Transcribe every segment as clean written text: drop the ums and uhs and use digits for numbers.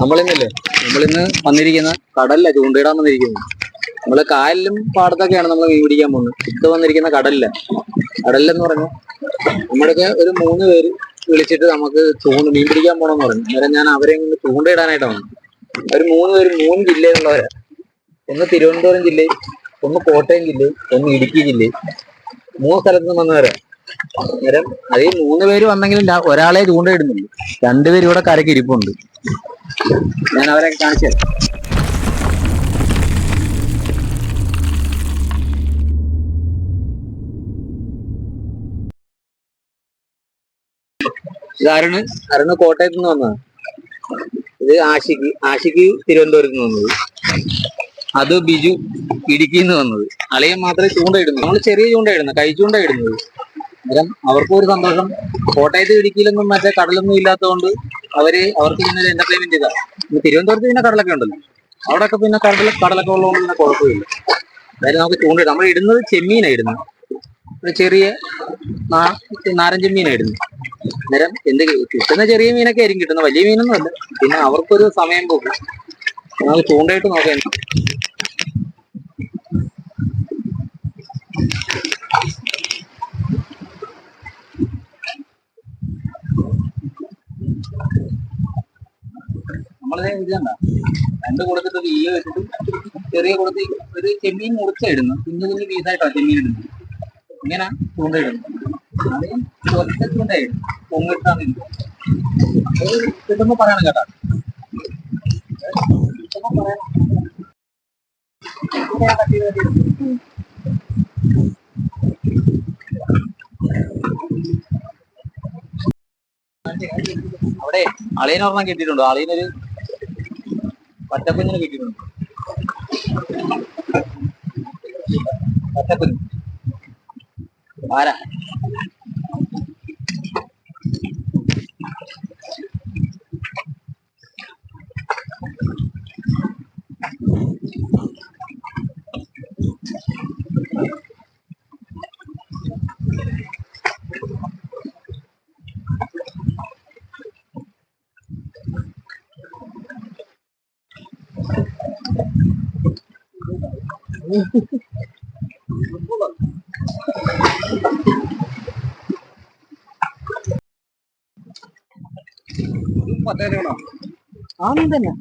നമ്മളിന്ന് വന്നിരിക്കുന്ന കടലില്ല ചൂണ്ടയിടാൻ വന്നിരിക്കുന്നത്. നമ്മള് കായലിലും പാടത്തൊക്കെയാണ് നമ്മൾ മീൻ പിടിക്കാൻ പോകുന്നത്. ഇത് വന്നിരിക്കുന്ന കടലിലെന്ന് പറഞ്ഞാൽ നമ്മുടെയൊക്കെ ഒരു 3 പേര് വിളിച്ചിട്ട് നമുക്ക് മീൻ പിടിക്കാൻ പോകണമെന്ന് പറഞ്ഞു. അന്നേരം ഞാൻ അവരെ കൊണ്ട് ചൂണ്ടയിടാനായിട്ട് വന്നു. അവർ 3 പേര് 3 ജില്ലയിലുള്ളവരാ. ഒന്ന് തിരുവനന്തപുരം ജില്ലയിൽ, ഒന്ന് കോട്ടയം ജില്ലയിൽ, ഒന്ന് ഇടുക്കി ജില്ലയിൽ, 3 സ്ഥലത്ത് നിന്ന് വന്നവരാ. അന്നേരം അത് 3 പേര് വന്നെങ്കിലും ഒരാളെ ചൂണ്ടയിടുന്നുള്ളൂ. 2 പേര് ഇവിടെ കരയ്ക്ക് ഇരിപ്പുണ്ട്. ഞാൻ അവരെ കാണിച്ചു തരാം. ഇത് അരുണ് കോട്ടയത്ത് നിന്ന് വന്നതാണ്. ഇത് ആഷിക്ക് തിരുവനന്തപുരത്ത് നിന്ന് വന്നത്. അത് ബിജു ഇടുക്കിയിൽ നിന്ന് വന്നത്. അളിയൻ മാത്രമേ ചൂണ്ടയിടുന്നു. നമ്മൾ ചെറിയ ചൂണ്ടയിടുന്നത്, കൈ ചൂണ്ടയിടുന്നത്. അന്നേരം അവർക്കും ഒരു സന്തോഷം. കോട്ടയത്ത് ഇടുക്കിയിലൊന്നും മറ്റേ കടലൊന്നും ഇല്ലാത്തതുകൊണ്ട് അവർക്ക് പിന്നെ എന്റർടൈൻമെന്റ് ചെയ്താ. തിരുവനന്തപുരത്ത് പിന്നെ കടലൊക്കെ ഉണ്ടല്ലോ, അവിടെയൊക്കെ പിന്നെ കടലൊക്കെ ഉള്ളതുകൊണ്ട് പിന്നെ കുഴപ്പമില്ല. അതായത് നമുക്ക് ചൂണ്ടയിടാം. നമ്മൾ ഇടുന്നത് ചെമ്മീനായിരുന്നു, ഒരു ചെറിയ നാരൻ ചെമ്മീനായിരുന്നു. അന്നേരം കിട്ടുന്ന ചെറിയ മീനൊക്കെ ആയിരിക്കും കിട്ടുന്നത്, വലിയ മീനൊന്നും അല്ല. പിന്നെ അവർക്കൊരു സമയം പോകും. നമുക്ക് ചൂണ്ടയിട്ട് നോക്കാം. നമ്മളിത് ഇതണ്ട 2 കൊടുത്തിട്ട് ഈയ വെച്ചിട്ട് ചെറിയ കൊടുത്ത് ഒരു ചെമ്മീൻ മുറിച്ചിടുന്നു. കുഞ്ഞു പീസായിട്ടാണ് ചെമ്മീൻ ഇടുന്നത്. ഇങ്ങനെ ചൂണ്ടയിടുന്നു. ഒറ്റ ചൂണ്ടയിടും പൊങ്ങിട്ടാണ് കിട്ടുമ്പോ പറയണം കേട്ടോ. അവിടെ അളിയനൊരെണ്ണം കിട്ടിയിട്ടുണ്ട്. അളിയനൊരു പച്ചക്കുഞ്ഞിന് കിട്ടിയിട്ടുണ്ട്. പച്ചക്കുഞ്ഞ് ആരാ ആണെന്ന് തന്നെ.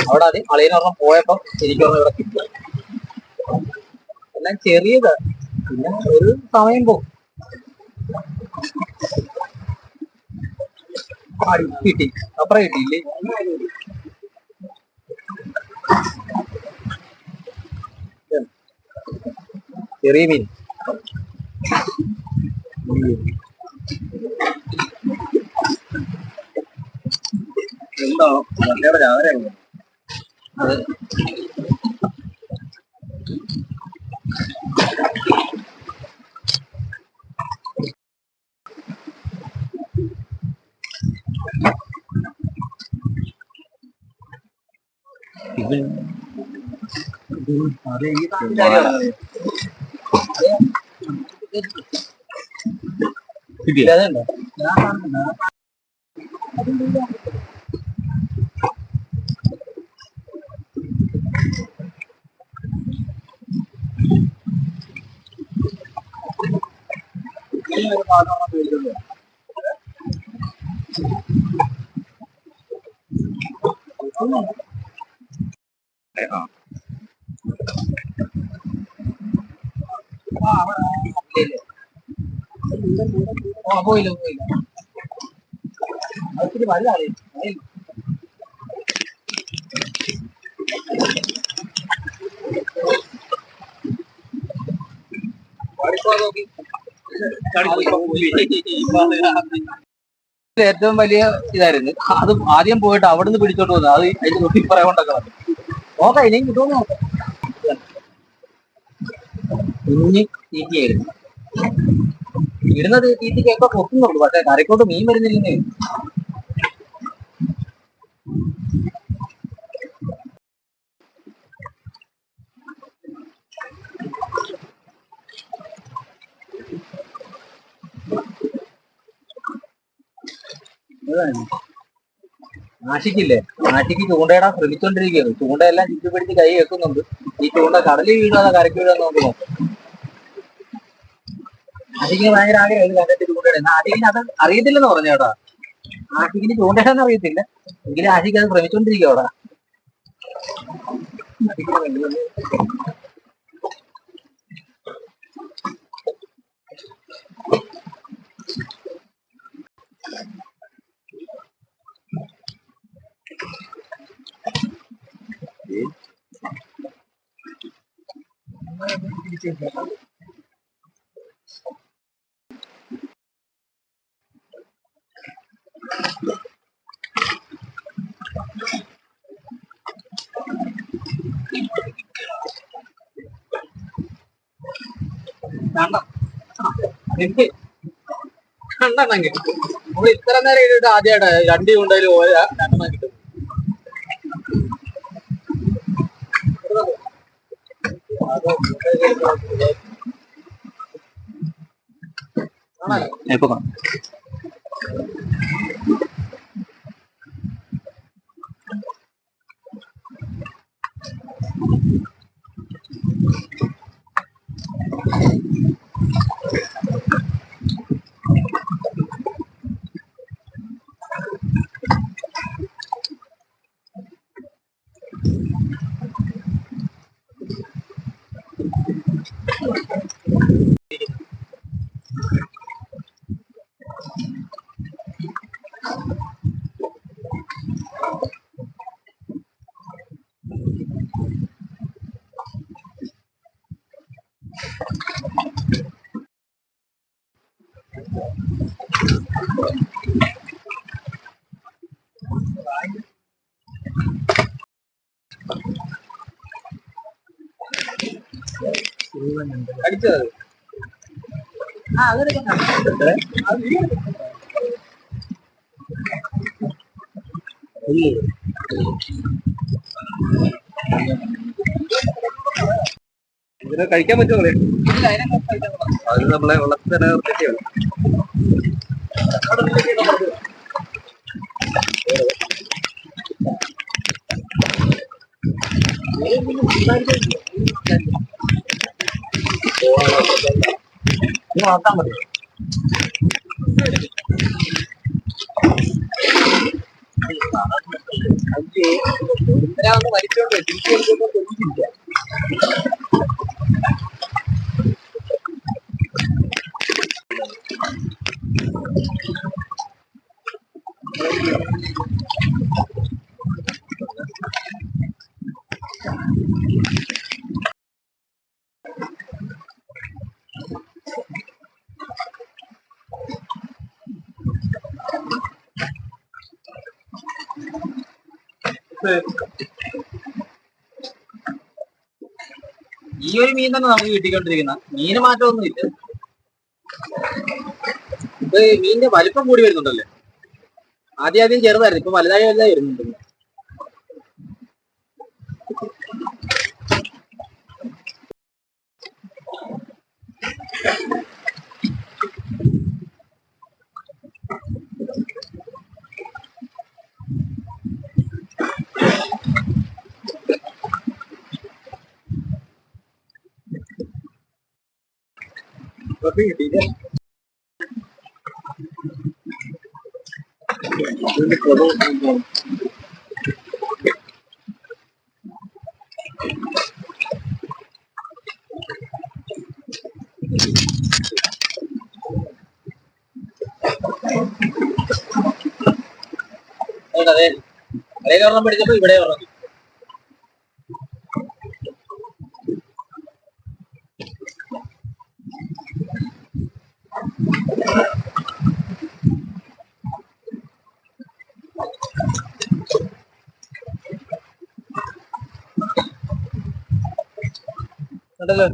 അവിടെ അളിയനൊരെണ്ണം പോയപ്പോ എനിക്കൊരെണ്ണം ഇവിടെ കിട്ടുക. എല്ലാം ചെറിയത്, പിന്നെ ഒരു സമയം പോകും. കിട്ടി, അപ്പുറം കിട്ടിയില്ലേ? ചെറിയ മീൻ എന്താണോ മറ്റേ രാവിലെ അത് കിട്ടിയതുണ്ടോ? ഒരു പാത്രം മേടിച്ചോണ്ട് പോയില്ല അതിരി വലുതാണ്. ഏറ്റവും വലിയ ഇതായിരുന്നു അത്. ആദ്യം പോയിട്ട് അവിടെ നിന്ന് പിടിച്ചോണ്ട് വന്നു. അത് അതിന്റെ തൊട്ടി പറയാൻ കൊണ്ടൊക്കെ നോക്കാം. ഇനിയും കിട്ടുമെന്ന് നോക്കാം. കുഞ്ഞി തീറ്റിയായിരുന്നു. ഇടുന്നത് തീറ്റിക്കൊക്കെ കൊത്തുന്നുള്ളൂ. പക്ഷെ കറിക്കോട്ട് മീൻ വരുന്നില്ലെന്നേ. ആഷിക്കില്ലേ, ആഷിക്ക് ചൂണ്ടയിടാൻ ശ്രമിച്ചോണ്ടിരിക്കുകയാണ്. ചൂണ്ടയെല്ലാം ചുറ്റിപ്പിടിച്ച് കൈ വെക്കുന്നുണ്ട്. ഈ ചൂണ്ട കടലിൽ വീഴാതെ കരക്ക് വീഴാൻ നോക്കുന്നു. ആഷിക്കിന് ഭയങ്കര ആഗ്രഹം ഇത് കണ്ടിട്ട് ചൂണ്ടയിടുന്ന. ആഷിക്കിന് അത് അറിയത്തില്ലെന്ന് പറഞ്ഞു കേട്ടാ. ആഷിക്കിന് ചൂണ്ടയിടാൻ അറിയത്തില്ല, എങ്കിലും ആഷിക്ക് അത് ശ്രമിച്ചോണ്ടിരിക്കുക അവിടെ. രണ്ടെണ്ണം കിട്ടും. നമ്മൾ ഇത്ര നേരം ഇട്ടിട്ട് ആദ്യമായിട്ട് രണ്ട് ചൂണ്ടയിൽ പോയാ രണ്ടെണ്ണം കിട്ടും. ഇപ്പൊ അടിച്ചത് ഇതിനെ കഴിക്കാൻ പറ്റുമോ? അത് നമ്മളെ വെള്ളത്തിൽ തന്നെ നിർത്തിയാണ്. വളർത്താൻ മതി. വലിച്ചോണ്ട് തിരിച്ചു കൊടുക്കുമ്പോ കൊല്ലില്ല. ഈ ഒരു മീൻ തന്നെ നമുക്ക് കിട്ടിക്കൊണ്ടിരിക്കുന്ന മീന് മാറ്റമൊന്നുമില്ല. ഇപ്പൊ മീനിന്റെ വലിപ്പം കൂടി വരുന്നുണ്ടല്ലേ. ആദ്യം ചെറുതായിരുന്നു, ഇപ്പൊ വലുതായി വരുന്നുണ്ട്. കിട്ടിയില്ല. അതെ, അതേ ഒരെണ്ണം പിടിച്ചപ്പോ ഇവിടെ ഒരെണ്ണം. ഉണ്ടല്ലോ.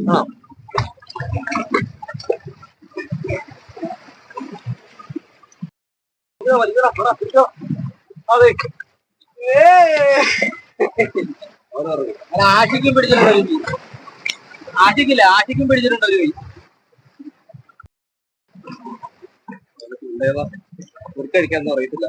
ആണോ? ആഷിക്കും പിടിച്ചിട്ടുണ്ടോ? ആഷിക്കില്ല, ആഷിക്കും പിടിച്ചിട്ടുണ്ടോ ഒരു കൈ? കഴിക്കാന്ന് അറിയത്തില്ല.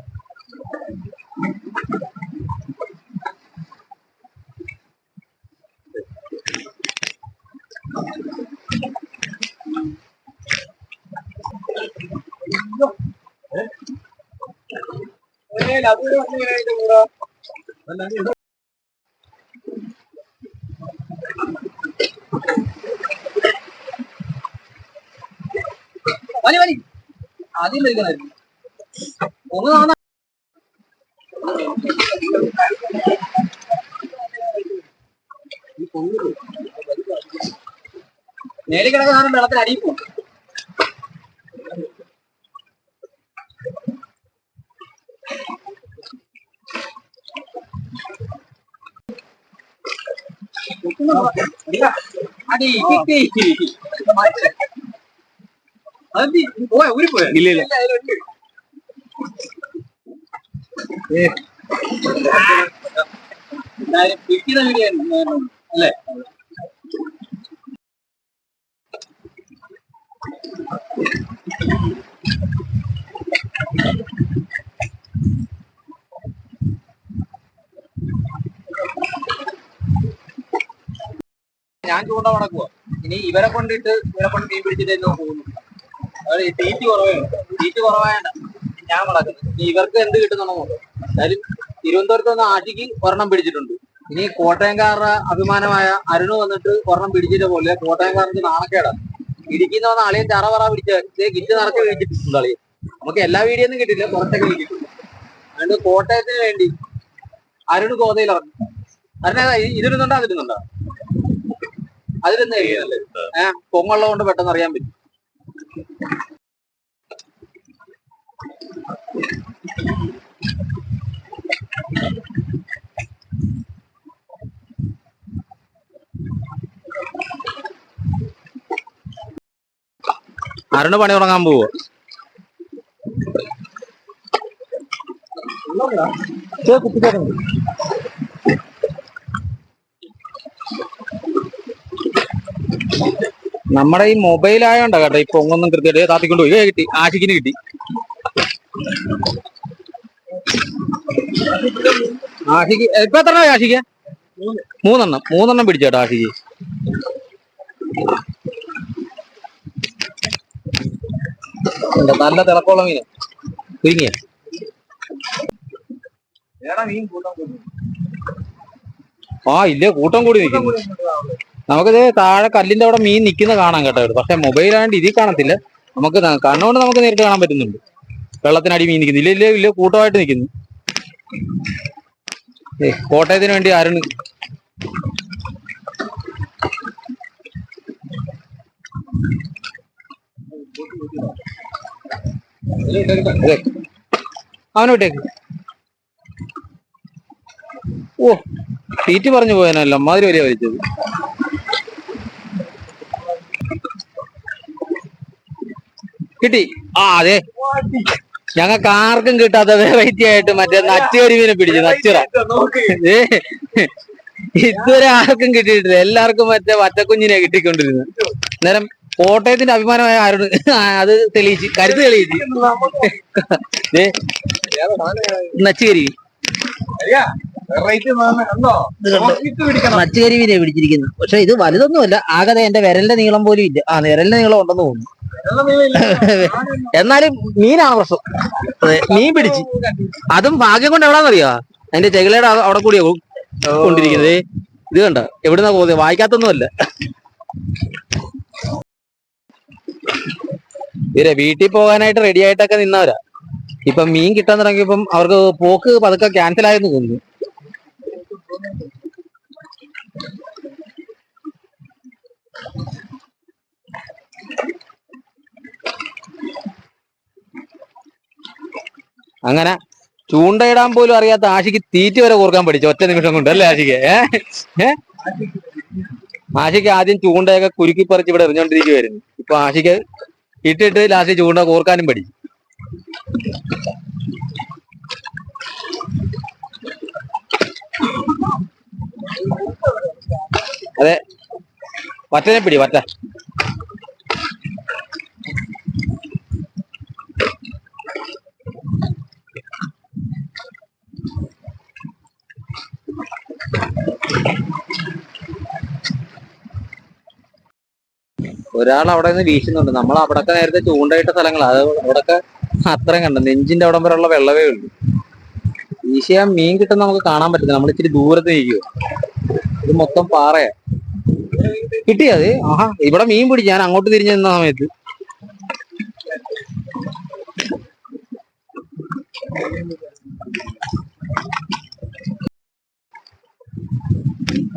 വലി വലി ആദ്യം കഴിക്കണായിരുന്നു. ഒന്ന് നേരി കിടക്കുന്ന സാധനം വെള്ളത്തിൽ അടിയിൽ പോകും. അടി കിട്ടി. പോയ ഊരി പോയ ഇല്ല പിടിക്കുന്ന വീഡിയോ അല്ലേ? ഞാൻ ചൂണ്ട മുടക്കുവോ? ഇനി ഇവരെ കൊണ്ട് മീൻ പിടിച്ചിട്ട് പോകുന്നു. തീറ്റ് കുറവായണ്ട ഞാൻ മുടക്കുന്നത്. ഇനി ഇവർക്ക് എന്ത് കിട്ടുന്നുണ്ടോ? എന്തായാലും തിരുവനന്തപുരത്ത് നിന്ന് ആഷിക്ക് ഒരെണ്ണം പിടിച്ചിട്ടുണ്ട്. ഇനി കോട്ടയംകാരുടെ അഭിമാനമായ അരുണ് വന്നിട്ട് ഒരെണ്ണം പിടിച്ചിട്ട് പോലെ കോട്ടയംകാർക്ക് നാണക്കേടാണ്. ഇടുക്കിന്ന് വന്ന അളിയൻ ചറവറ പിടിച്ച കിറ്റ് നിറച്ച് കഴിച്ചിട്ടുണ്ട് അളിയൻ. നമുക്ക് എല്ലാ വീഡിയോ ഒന്നും കിട്ടില്ല, കുറച്ചൊക്കെ കിട്ടിയിട്ടുണ്ട്. അതുകൊണ്ട് കോട്ടയത്തിന് വേണ്ടി അരുണ് ഗോതയിൽ ഇറങ്ങി. അരുണ ഇതിരുന്നുണ്ടോ അതിരുന്നുണ്ടോ? അതിലൊന്നും കഴിയുന്നല്ലേ? പൊങ്ങുള്ളത് കൊണ്ട് പെട്ടെന്ന് അറിയാൻ പറ്റും. അരുണ് പണി തുടങ്ങാൻ പോവോ? നമ്മുടെ ഈ മൊബൈൽ ആയോണ്ടാ കേട്ടോ ഇപ്പൊ ഒന്നും കൃത്യമായിട്ട് താത്തിക്കൊണ്ട് പോയി. കിട്ടി, ആഷിക്കിന് കിട്ടി. ആഷിക്ക് ഇപ്പൊ എത്ര ആഷിക്ക്? മൂന്നെണ്ണം പിടിച്ചേട്ടോ ആഷിക്ക്. നല്ല തിളക്കമുള്ള മീന് കുരുങ്ങിയ. ഇല്ലേ, കൂട്ടം കൂടി നിൽക്കുന്നു. നമുക്കിത് താഴെ കല്ലിന്റെ അവിടെ മീൻ നിൽക്കുന്ന കാണാൻ കേട്ടോ. പക്ഷെ മൊബൈലാണ്ട് ഇതിൽ കാണത്തില്ല. നമുക്ക് കണ്ണുകൊണ്ട് നമുക്ക് നേരിട്ട് കാണാൻ പറ്റുന്നുണ്ട്. വെള്ളത്തിനടി മീൻ നിൽക്കുന്നു. ഇല്ല കൂട്ടമായിട്ട് നിൽക്കുന്നു. കോട്ടയത്തിന് വേണ്ടി അരുണ്. അവനോട്ടേക്ക്. സീറ്റ് പറഞ്ഞു പോയനല്ലോ, അമ്മാതിരി വലിയ വലിച്ചത്. കിട്ടി. അതെ, ഞങ്ങൾക്ക് ആർക്കും കിട്ടാത്ത വെറൈറ്റി ആയിട്ട് മറ്റേ നച്ചുകരിമീനെ പിടിച്ചു. നച്ചിറ ഇതുവരെ ആർക്കും കിട്ടിയിട്ടില്ല. എല്ലാവർക്കും മറ്റേ വറ്റക്കുഞ്ഞിനെ കിട്ടിക്കൊണ്ടിരുന്നത്. അന്നേരം കോട്ടയത്തിന്റെ അഭിമാനമായ ആരോട് അത് തെളിയിച്ച്, കരുത്ത് തെളിയിച്ച്. നച്ചുകരി നച്ചുകരിമീനെ പിടിച്ചിരിക്കുന്നു. പക്ഷെ ഇത് വലുതൊന്നുമല്ല. ആകെ എന്റെ വിരലിന്റെ നീളം പോലും ഇല്ല. വിരലിന്റെ നീളം ഉണ്ടെന്ന് തോന്നുന്നു. എന്നാലും മീനാണ് പ്രശ്നം. മീൻ പിടിച്ച്, അതും ഭാഗ്യം കൊണ്ട് എവിടാന്നറിയാ, അതിന്റെ ചെകിളയുടെ അവിടെ കൂടിയാ കൊണ്ടിരിക്കുന്നത്. ഇത് കണ്ട എവിടുന്നാ പോകുന്നത്? വായിക്കാത്തൊന്നുമല്ല. ഇവരെ വീട്ടിൽ പോകാനായിട്ട് റെഡി ആയിട്ടൊക്കെ നിന്നവരാ. ഇപ്പൊ മീൻ കിട്ടാൻ തുടങ്ങിയപ്പം അവർക്ക് പോക്ക് പതുക്കെ ക്യാൻസൽ ആയെന്ന് തോന്നുന്നു. അങ്ങനെ ചൂണ്ടയിടാൻ പോലും അറിയാത്ത ആഷിക്ക് തീറ്റ വരെ കോർക്കാൻ പഠിച്ചു ഒറ്റ നിമിഷം കൊണ്ട്. അല്ലേ ആഷിക്ക്? ആശയ്ക്ക് ആദ്യം ചൂണ്ടയൊക്കെ കുരുക്കി പറിച്ച് ഇവിടെ എറിഞ്ഞോണ്ടിരിക്കുവായിരുന്നു. ഇപ്പൊ ആശയ്ക്ക് ഇട്ടിട്ട് ലാസ്റ്റ് ചൂണ്ട കോർക്കാനും പഠിച്ചു. അതെ, വറ്റനെ പിടി, വറ്റ. ഒരാൾ അവിടെ നിന്ന് വീശുന്നുണ്ട്. നമ്മൾ അവിടൊക്കെ നേരത്തെ ചൂണ്ടയിട്ട സ്ഥലങ്ങളാണ്. അത് അവിടൊക്കെ അത്രയും കണ്ട നെഞ്ചിന്റെ അവിടം വരെയുള്ള വെള്ളമേ ഉള്ളൂ. വീശിയാൽ മീൻ കിട്ടുന്ന നമുക്ക് കാണാൻ പറ്റില്ല. നമ്മൾ ഇച്ചിരി ദൂരത്ത് നിൽക്കുവോ. ഇത് മൊത്തം പാറയാ. കിട്ടിയത് ആഹാ, ഇവിടെ മീൻ പിടിച്ചു. ഞാൻ അങ്ങോട്ട് തിരിഞ്ഞു നിന്ന സമയത്ത്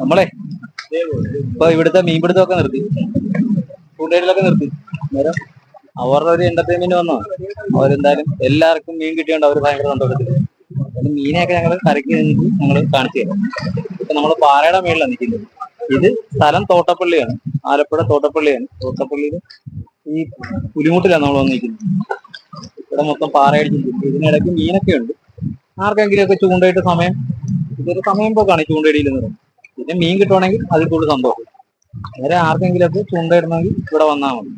നമ്മളെ ഇപ്പൊ ഇവിടുത്തെ മീൻപിടുത്തമൊക്കെ നിർത്തി, ചൂണ്ടയിലൊക്കെ നിർത്തി. അന്നേരം അവരുടെ ഒരു എന്റർടൈൻമെന്റ് വന്നോ. അവരെന്തായാലും എല്ലാവർക്കും മീൻ കിട്ടിയോണ്ട് അവർ ഭയങ്കര സന്തോഷത്തില്. മീനെയൊക്കെ ഞങ്ങൾ കരക്കി നിന്നിട്ട് ഞങ്ങൾ കാണിച്ചു തരാം. ഇപ്പൊ നമ്മള് പാറയുടെ മേളിലാണ് നിൽക്കുന്നത്. ഇത് സ്ഥലം തോട്ടപ്പള്ളിയാണ്, ആലപ്പുഴ തോട്ടപ്പള്ളിയാണ്. തോട്ടപ്പള്ളിയിൽ ഈ പുലിമുട്ടിലാണ് നമ്മൾ വന്നിരിക്കുന്നത്. ഇവിടെ മൊത്തം പാറയടിച്ചിട്ടുണ്ട്. ഇതിനിടയ്ക്ക് മീനൊക്കെ ഉണ്ട്. ആർക്കെങ്കിലും ഒക്കെ ചൂണ്ടയിട്ട് സമയം, ഇതൊരു സമയം പോക്കാണ് ചൂണ്ടയിടിയിൽ എന്ന് പറയുന്നത്. പിന്നെ മീൻ കിട്ടുവാണെങ്കിൽ അതിൽ കൂടുതൽ സന്തോഷം. നേരെ ആർക്കെങ്കിലും ഒക്കെ ചൂണ്ടയിടണമെങ്കിൽ ഇവിടെ വന്നാൽ മതി.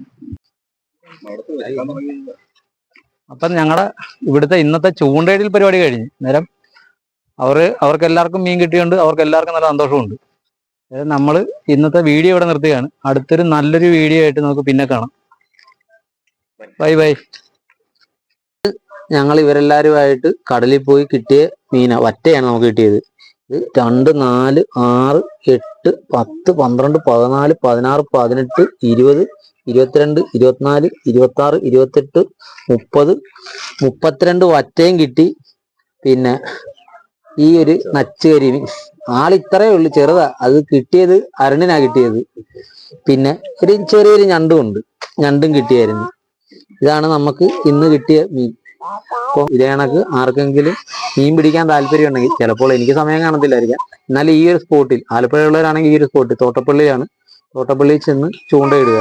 അപ്പം ഞങ്ങളുടെ ഇവിടുത്തെ ഇന്നത്തെ ചൂണ്ടയിടൽ പരിപാടി കഴിഞ്ഞു. നേരം അവർക്ക് എല്ലാവർക്കും മീൻ കിട്ടിയോണ്ട് അവർക്ക് എല്ലാവർക്കും നല്ല സന്തോഷമുണ്ട്. നമ്മൾ ഇന്നത്തെ വീഡിയോ ഇവിടെ നിർത്തുകയാണ്. അടുത്തൊരു നല്ലൊരു വീഡിയോ ആയിട്ട് നമുക്ക് പിന്നെ കാണാം. Bye bye. ഞങ്ങൾ ഇവരെല്ലാവരുമായിട്ട് കടലിൽ പോയി കിട്ടിയ വറ്റയാണ് നമുക്ക് കിട്ടിയത്. ഇത് 2, 4, 6, 8, 10, 12, 14, 16, 18, 20, 22, 24, 26, 28, 30, 32 വറ്റയും കിട്ടി. പിന്നെ ഈ ഒരു നച്ചുകരിമീൻ ആളിത്രയേ ഉള്ളു, ചെറുതാ. അത് കിട്ടിയത് അരണിനാ കിട്ടിയത്. പിന്നെ ഒരു ചെറിയൊരു ഞണ്ടും കിട്ടിയായിരുന്നു. ഇതാണ് നമുക്ക് ഇന്ന് കിട്ടിയ മീൻ. അപ്പം ഇതേ കണക്ക് ആർക്കെങ്കിലും മീൻ പിടിക്കാൻ താല്പര്യം ഉണ്ടെങ്കിൽ, ചിലപ്പോൾ എനിക്ക് സമയം കാണത്തില്ലായിരിക്കാം, എന്നാലും ഈ ഒരു സ്പോട്ടിൽ, ആലപ്പുഴയുള്ളവരാണെങ്കിൽ ഈ ഒരു സ്പോട്ടിൽ തോട്ടപ്പള്ളിയാണ്, തോട്ടപ്പള്ളിയിൽ ചെന്ന് ചൂണ്ടയിടുക.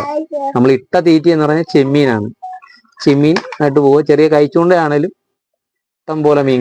നമ്മൾ ഇട്ട തീറ്റി എന്ന് പറഞ്ഞാൽ ചെമ്മീനാണ്. ചെമ്മീൻ ആയിട്ട് പോവുക. ചെറിയ കൈച്ചൂണ്ടയാണേലും ഇഷ്ടം പോലെ മീൻ